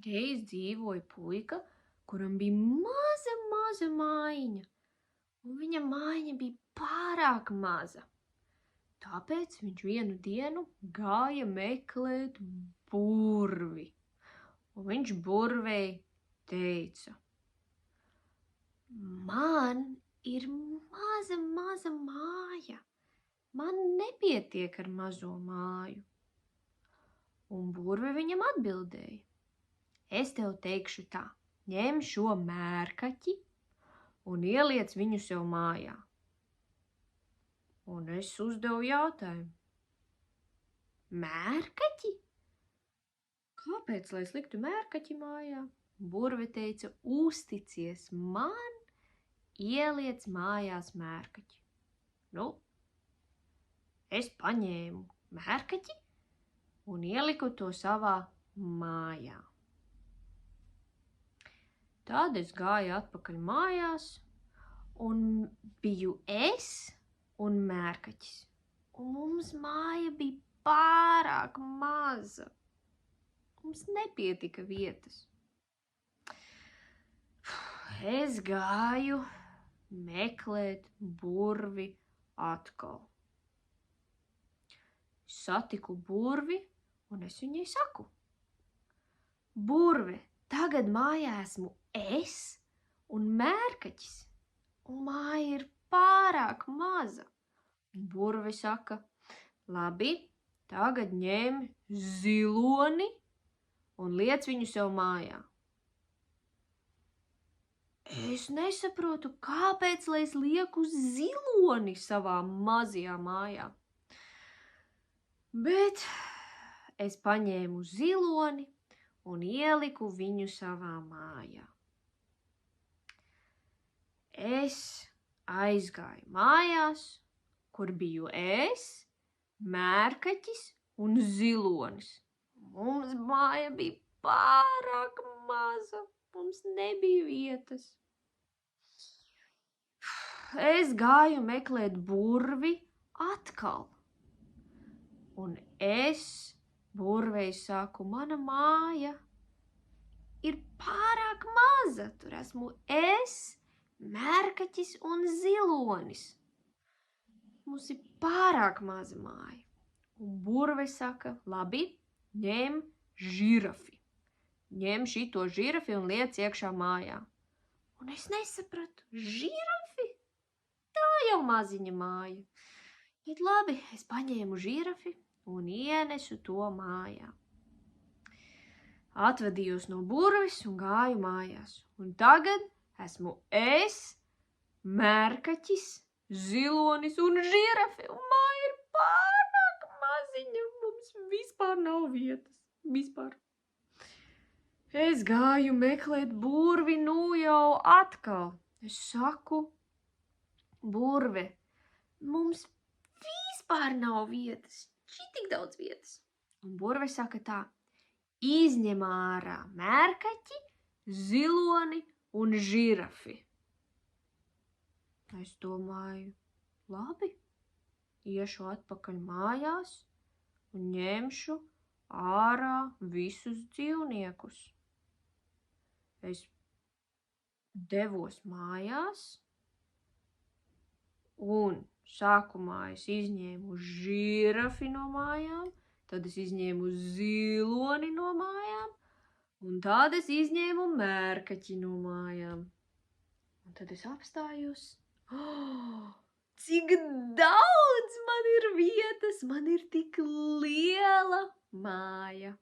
Reiz dzīvoja puika, kuram bija maza mājiņa, un viņa mājiņa bija pārāk maza. Tāpēc viņš vienu dienu gāja meklēt burvi, un viņš burvei teica: man ir maza māja, man nepietiek ar mazo māju. Un burve viņam atbildēja: es tev teikšu tā, ņem šo mērkaķi un ieliec viņu sev mājā. Un es uzdevu jautājumu: mērkaķi? Kāpēc, lai es liktu mērkaķi mājā? Burve teica: uzticies man, ieliec mājās mērkaķi. Nu, es paņēmu mērkaķi un ieliku to savā mājā. Tad es gāju atpakaļ mājās, un biju es un mērkaķis. Un mums māja bija pārāk maza. Mums nepietika vietas. Es gāju meklēt burvi atkal. Satiku burvi, un es viņai saku: burve, tagad mājā esmu es un mērkaķis, un māja ir pārāk maza. Burve saka: labi, tagad ņem ziloni un liec viņu sev mājā. Es nesaprotu, kāpēc, lai es lieku ziloni savā mazajā mājā. Bet es paņēmu ziloni un ieliku viņu savā mājā. Es aizgāju mājās, kur biju es, mērkaķis un zilonis. Mums māja bija pārāk maza, mums nebija vietas. Es gāju meklēt burvi atkal. Un es burvei saku: mana māja ir pārāk maza. Tur esmu es, mērkaķis un zilonis. Mums ir pārāk maza māja. Un burve saka: labi, ņem žirafi. Ņem šito žirafi un liec iekšā mājā. Un es nesapratu: žirafi? Tā jau maziņa māja. Bet labi, es paņēmu žirafi un ienesu to mājā. Atvadījos no burvis un gāju mājās. Un tagad esmu es, mērkaķis, zilonis un žirafi. Un māja ir pārāk maziņa. Mums vispār nav vietas. Vispār. Es gāju meklēt burvi jau atkal. Es saku: burve, mums vispār nav vietas. Šitik daudz vietas. Un burve saka tā: izņem ārā mērkaķi, ziloni un žirafi. Es domāju: labi, iešu atpakaļ mājās un ņemšu ārā visus dzīvniekus. Es devos mājās un sākumā es izņēmu žirafi no mājām, tad es izņēmu ziloni no mājām, un tad es izņēmu mērkaķi no mājām. Un tad es apstājos. Cik daudz man ir vietas, man ir tik liela māja.